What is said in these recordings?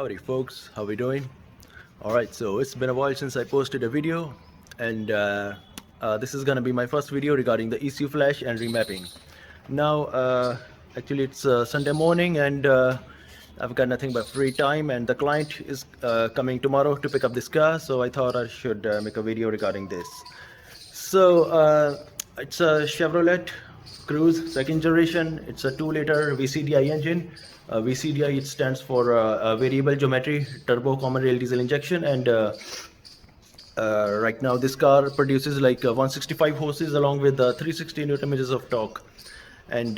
Howdy folks, how we doing? Alright, so it's been a while since I posted a video, and this is gonna be my first video regarding the ECU flash and remapping. Now actually it's Sunday morning, and I've got nothing but free time, and the client is coming tomorrow to pick up this car, so I thought I should make a video regarding this. So it's a Chevrolet Cruze second generation. It's a 2-liter VCDI engine. VCDI, it stands for variable geometry turbo common rail diesel injection, and right now this car produces like 165 horses along with 360 newton meters of torque. And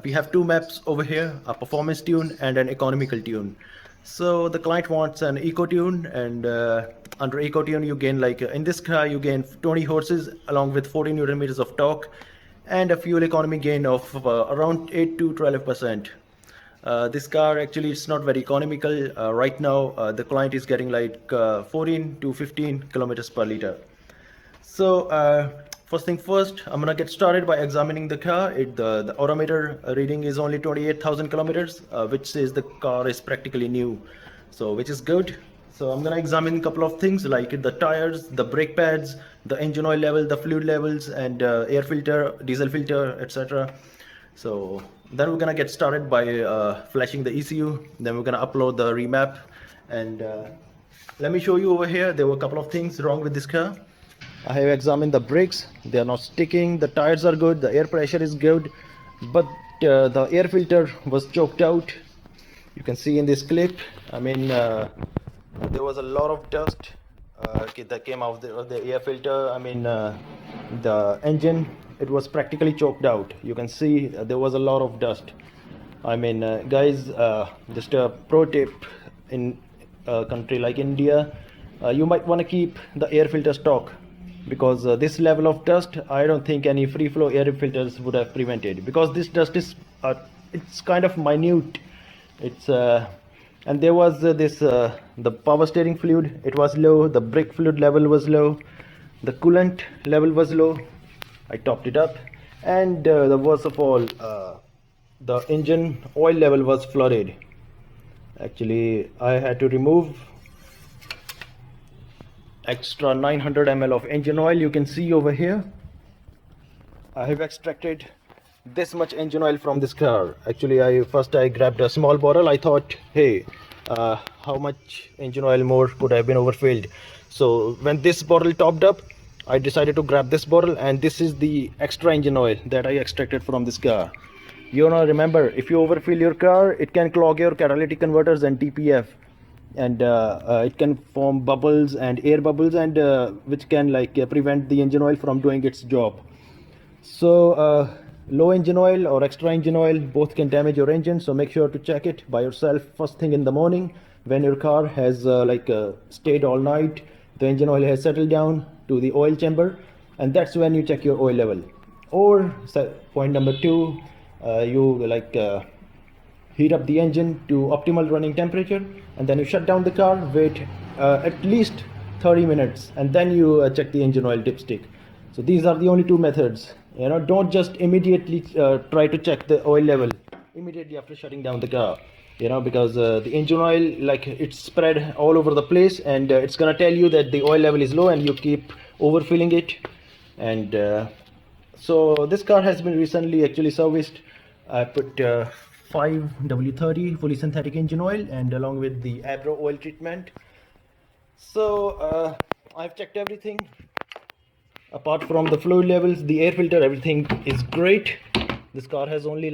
we have two maps over here, a performance tune and an economical tune. So the client wants an ECOTUNE, and under ECOTUNE you gain, like in this car you gain 20 horses along with 40 newton meters of torque, and a fuel economy gain of around 8 to 12%. This car actually it's not very economical. Right now the client is getting like 14 to 15 kilometers per liter. So first thing first, I'm gonna get started by examining the car. The odometer reading is only 28,000 kilometers, which says the car is practically new, so which is good. So I'm gonna examine a couple of things like the tires, the brake pads, the engine oil level, the fluid levels, and air filter, diesel filter, etc. So then we're gonna get started by flashing the ECU. Then we're gonna upload the remap, and let me show you over here. There were a couple of things wrong with this car. I have examined the brakes. They are not sticking. The tires are good. The air pressure is good, but the air filter was choked out. You can see in this clip. I mean, there was a lot of dust that came out of the air filter. I mean, the engine, it was practically choked out. You can see there was a lot of dust. I mean, guys, just a pro tip: in a country like India, you might want to keep the air filter stock, because this level of dust, I don't think any free flow air filters would have prevented, because this dust is it's kind of minute. It's and there was the power steering fluid, it was low, the brake fluid level was low, the coolant level was low. I topped it up, and the worst of all, the engine oil level was flooded. Actually, I had to remove extra 900 ml of engine oil. You can see over here I have extracted this much engine oil from this car. Actually, I grabbed a small bottle. I thought, hey, how much engine oil more could have been overfilled? So when this bottle topped up, I decided to grab this bottle, and this is the extra engine oil that I extracted from this car. You know, remember, if you overfill your car, it can clog your catalytic converters and TPF, and it can form bubbles and air bubbles, and which can prevent the engine oil from doing its job. So low engine oil or extra engine oil, both can damage your engine, so make sure to check it by yourself first thing in the morning when your car has stayed all night, the engine oil has settled down to the oil chamber, and that's when you check your oil level. Or point number 2, you heat up the engine to optimal running temperature, and then you shut down the car, wait at least 30 minutes, and then you check the engine oil dipstick. So these are the only two methods. You know, don't just immediately try to check the oil level immediately after shutting down the car, you know, because the engine oil, it's spread all over the place, and it's gonna tell you that the oil level is low, and you keep overfilling it. And so this car has been recently actually serviced. I put 5W30 fully synthetic engine oil, and along with the Abro oil treatment. So I've checked everything. Apart from the fluid levels, the air filter, everything is great. This car has only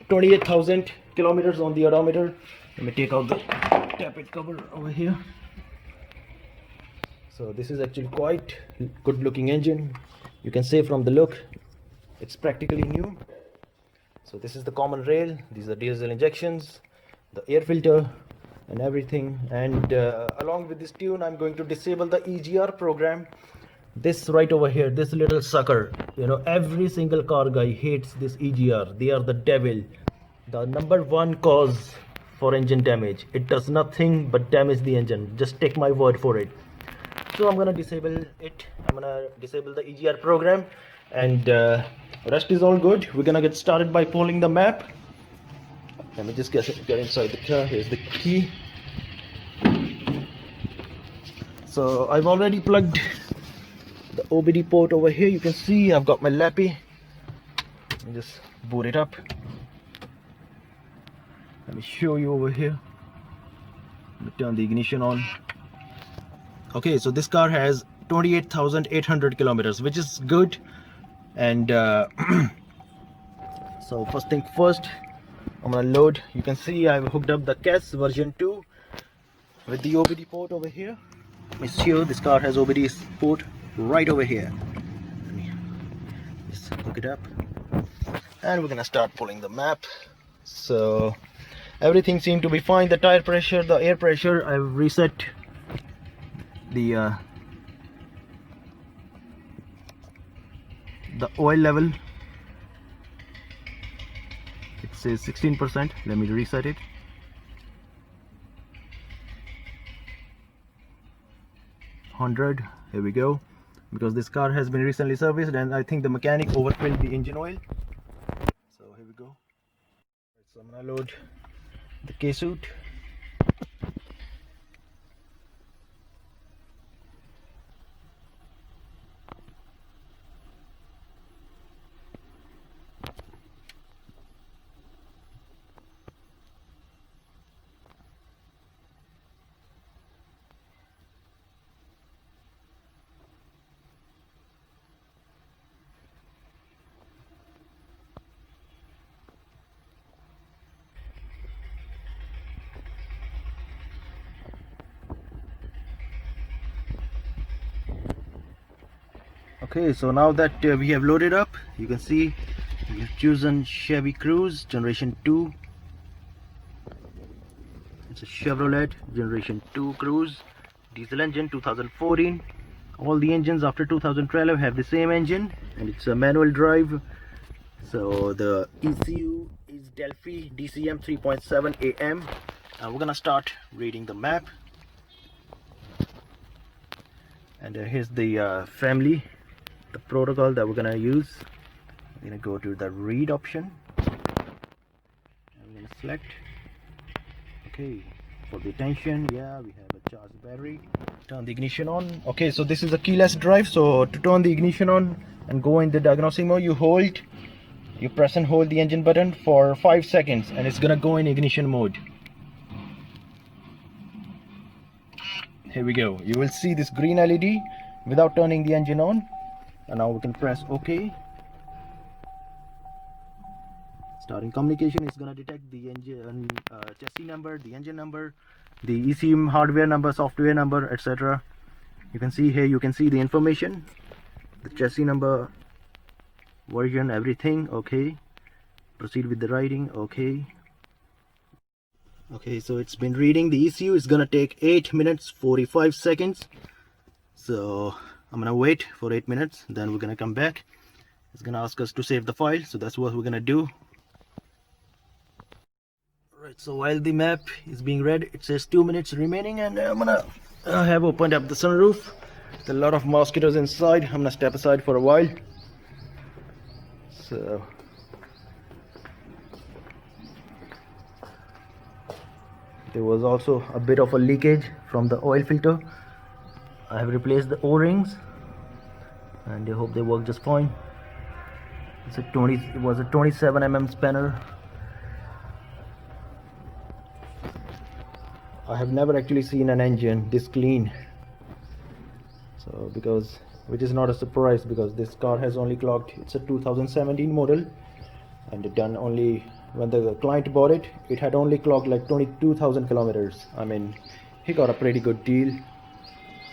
28,000 kilometers on the odometer. Let me take out the tappet cover over here. So this is actually quite good looking engine. You can say from the look, it's practically new. So this is the common rail, these are diesel injections, the air filter and everything. And along with this tune, I'm going to disable the EGR program. This right over here, this little sucker, you know, every single car guy hates this EGR. They are the devil, the number one cause for engine damage. It does nothing but damage the engine, just take my word for it. So I'm gonna disable it. I'm gonna disable the EGR program, and rest is all good. We're gonna get started by pulling the map. Let me just get inside the car. Here's the key. So I've already plugged the OBD port over here. You can see I've got my lappy. Let me just boot it up. Let me show you over here. Let me turn the ignition on. Okay, so this car has 28,800 kilometers, which is good. And so first thing first, I'm gonna load. You can see I've hooked up the CAS version 2 with the OBD port over here. Let me show you, this car has OBD port right over here. Let me just hook it up, and we're gonna start pulling the map. So everything seemed to be fine. The tire pressure, the air pressure, I've reset the oil level. It says 16%. Let me reset it. $100. Here we go. Because this car has been recently serviced, and I think the mechanic overfilled the engine oil. So here we go. So I'm gonna load the K-suit. Okay, so now that we have loaded up, you can see we have chosen Chevy Cruze generation 2. It's a Chevrolet generation 2 Cruze, diesel engine, 2014. All the engines after 2012 have the same engine, and it's a manual drive. So the ECU is Delphi DCM 3.7 AM. We're gonna start reading the map. And here's the family, the protocol that we're gonna use. We're gonna go to the read option, and we're gonna select. Okay, for the attention, yeah, we have a charged battery. Turn the ignition on. Okay, so this is a keyless drive. So to turn the ignition on and go in the diagnostic mode, you press and hold the engine button for 5 seconds, and it's gonna go in ignition mode. Here we go. You will see this green LED without turning the engine on. And now we can press OK. Starting communication is going to detect the engine chassis number, the engine number, the ECU hardware number, software number, etc. You can see here, you can see the information, the chassis number, version, everything. Okay, proceed with the writing. Okay. Okay, so it's been reading. The ECU is gonna take 8 minutes 45 seconds. So I'm gonna wait for 8 minutes, then we're gonna come back. It's gonna ask us to save the file, so that's what we're gonna do. Alright, so while the map is being read, it says 2 minutes remaining, and I'm gonna have opened up the sunroof. There's a lot of mosquitoes inside. I'm gonna step aside for a while. So there was also a bit of a leakage from the oil filter. I have replaced the O-rings, and I hope they work just fine. It was a 27 mm spanner. I have never actually seen an engine this clean. So which is not a surprise, because this car has only clocked, it's a 2017 model, and it done only, when the client bought it, it had only clocked like 22,000 kilometers. I mean, he got a pretty good deal.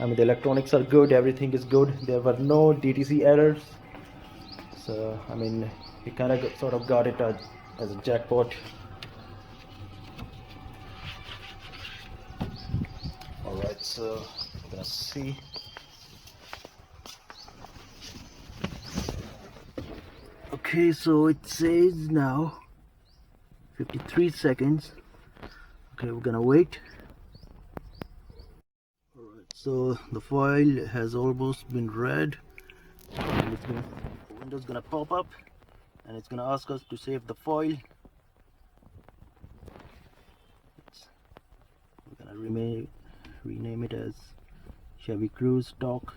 I mean, the electronics are good, everything is good. There were no DTC errors. So I mean, he kind of sort of got it as a jackpot. Alright, so we're gonna see. Okay, so it says now 53 seconds. Okay, we're gonna wait. Alright, so the file has almost been read, and the window's gonna pop up, and it's gonna ask us to save the file. We're gonna rename it as Chevy Cruze stock.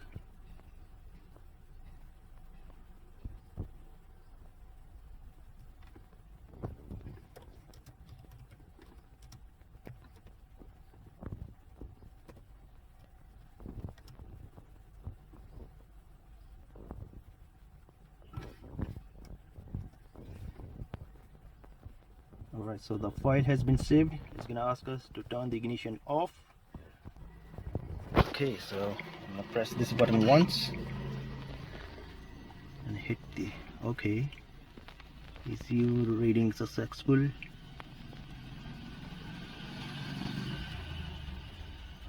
Alright, so the file has been saved. It's gonna ask us to turn the ignition off. Okay, so I'm gonna press this button once and hit the OK. ECU reading successful.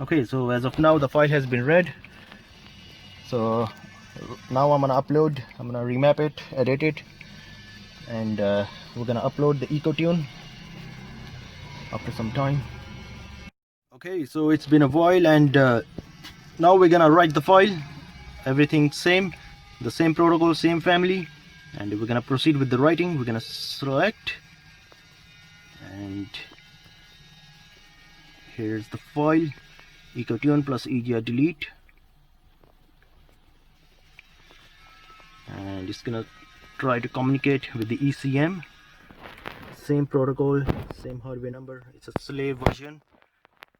Okay, so as of now the file has been read. So now I'm gonna upload, I'm gonna remap it, edit it, and we're gonna upload the ECOTUNE after some time. Okay, so it's been a while, and now we're gonna write the file. Everything same, the same protocol, same family, and we're gonna proceed with the writing. We're gonna select, and here's the file, ECOTUNE plus EGR delete, and it's gonna try to communicate with the ECM. Same protocol, same hardware number. It's a slave version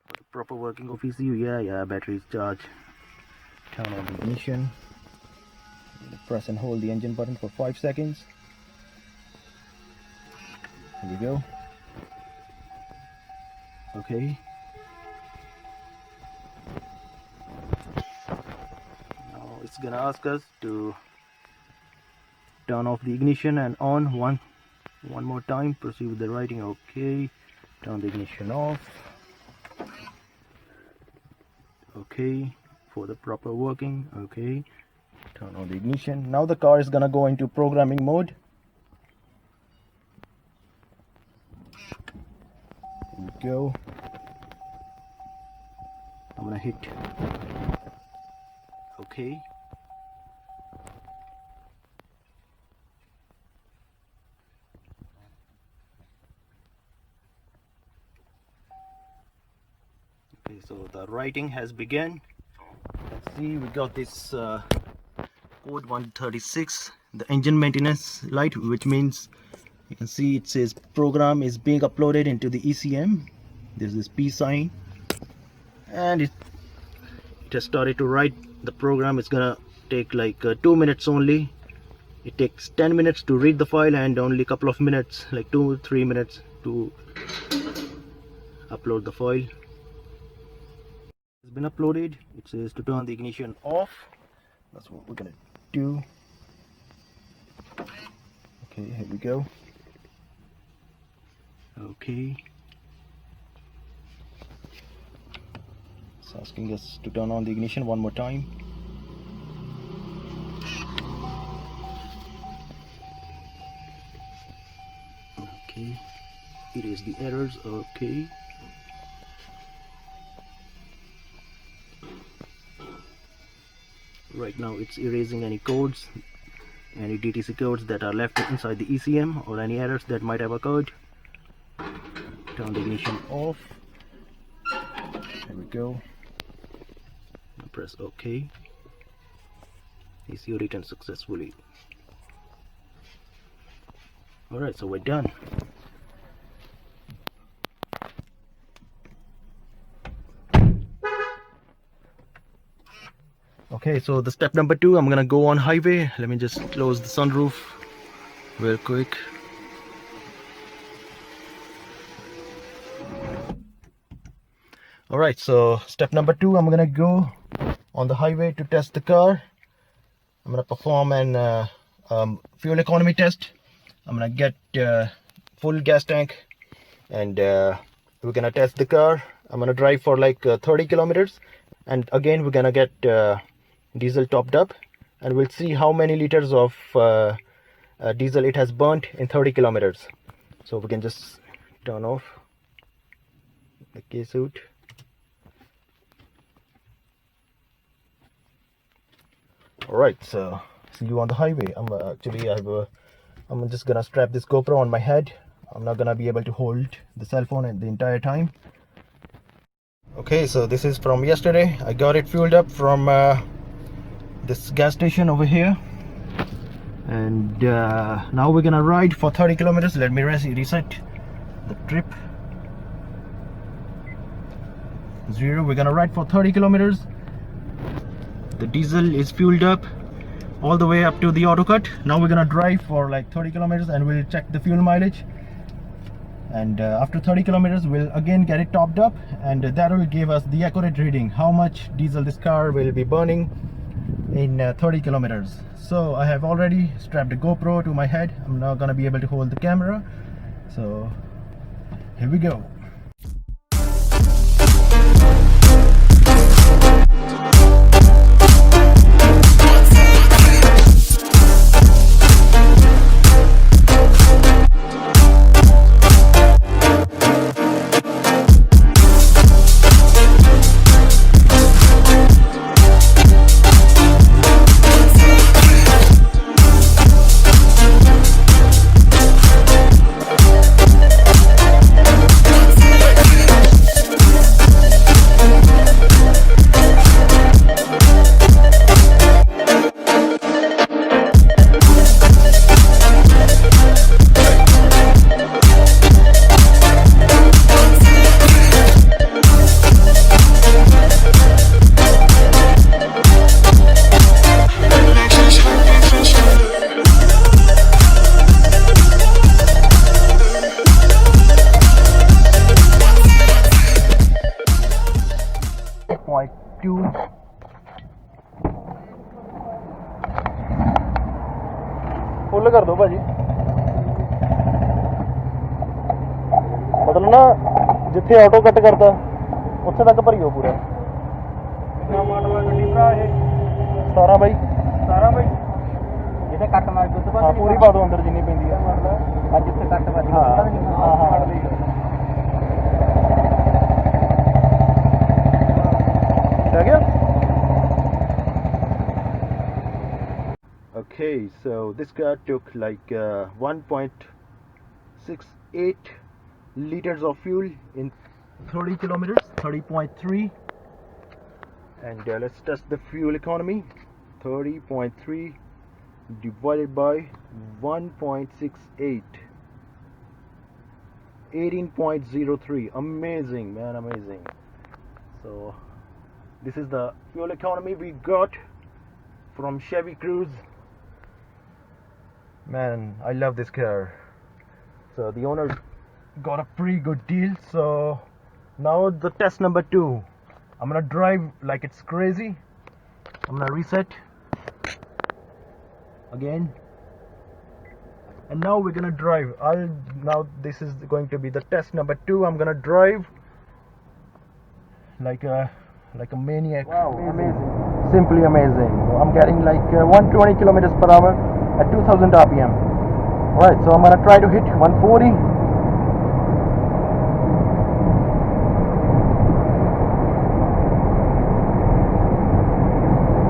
for the proper working of ECU. Yeah, battery is charged. Turn on the ignition. Press and hold the engine button for 5 seconds. Here we go. Okay. Now it's gonna ask us to turn off the ignition and on one more time. Proceed with the writing. Okay. Turn the ignition off. Okay. For the proper working. Okay. Turn on the ignition. Now the car is gonna go into programming mode. Here we go. I'm gonna hit OK. Okay, so the writing has begun. Let's see, we got this code 136, the engine maintenance light, which means you can see it says program is being uploaded into the ECM. There's this P sign, and it has started to write. The program is gonna take like 2 minutes only. It takes 10 minutes to read the file and only a couple of minutes, like 2-3 minutes, to upload the file. It's been uploaded. It says to turn the ignition off. That's what we're gonna do. Okay, here we go. Okay. It's asking us to turn on the ignition one more time. Okay. Erase the errors. Okay. Right now it's erasing any codes, any DTC codes that are left inside the ECM, or any errors that might have occurred. Turn the ignition off. There we go. Now press OK. ECU returned successfully. Alright, so we're done. Okay, so the step number 2, I'm gonna go on highway. Let me just close the sunroof real quick. Alright, so step number 2, I'm gonna go on the highway to test the car. I'm gonna perform an fuel economy test. I'm gonna get full gas tank, and we're gonna test the car. I'm gonna drive for like 30 kilometers, and again we're gonna get diesel topped up, and we'll see how many liters of diesel it has burnt in 30 kilometers. So we can just turn off the K-suit. Alright, so see you on the highway. I'm just gonna strap this GoPro on my head. I'm not gonna be able to hold the cell phone the entire time. Okay, so this is from yesterday. I got it fueled up from this gas station over here, and now we're gonna ride for 30 kilometers. Let me reset the trip. 0. We're gonna ride for 30 kilometers. The diesel is fueled up all the way up to the auto cut. Now we're gonna drive for like 30 kilometers and we'll check the fuel mileage, and after 30 kilometers we'll again get it topped up, and that will give us the accurate reading how much diesel this car will be burning in 30 kilometers. So I have already strapped a GoPro to my head. I'm not gonna be able to hold the camera, so here we go. Full कर दो भाजी, मतलब ना जिथे auto cut करता उत्थे तक भरियो पूरा। सारा भाई जिथे कट मार दो हाँ पूरी पा दो अंदर जिन्नी पैंदी है जिथे कट मार हाँ रह गया। Okay, so this car took like 1.68 liters of fuel in 30 kilometers, 30.3, and let's test the fuel economy. 30.3 divided by 1.68, 18.03. Amazing, man, amazing. So this is the fuel economy we got from Chevy Cruze. Man, I love this car. So the owner got a pretty good deal. So now the test number 2. I'm gonna drive like it's crazy. I'm gonna reset again, and now we're gonna drive. Now this is going to be the test number 2. I'm gonna drive like a maniac. Wow, amazing, simply amazing. I'm getting like 120 kilometers per hour at 2000 rpm. Alright, so I'm gonna try to hit 140.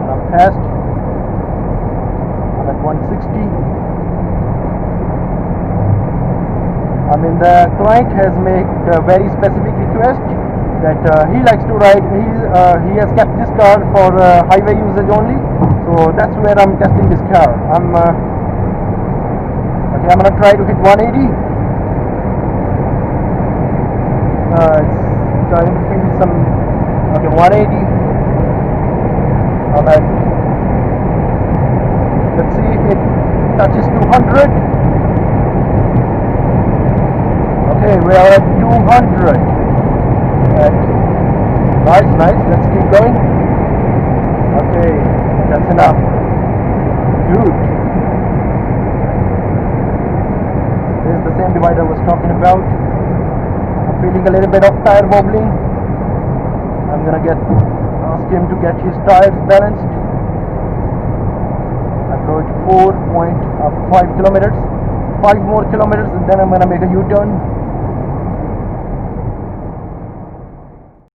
And I'm past. I'm at 160. I mean, the client has made a very specific request that he likes to ride. He has kept this car for highway usage only. So that's where I'm testing this car. I'm gonna try to hit 180. It's trying to feel some. Okay, 180. I'm at. Let's see if it touches 200. Okay, we are at 200. Nice. Let's keep going. Okay. That's enough. Good. This is the same divider I was talking about. I'm feeling a little bit of tire wobbling. I'm gonna ask him to get his tires balanced. I rode 4.5 kilometers. 5 more kilometers and then I'm gonna make a U-turn.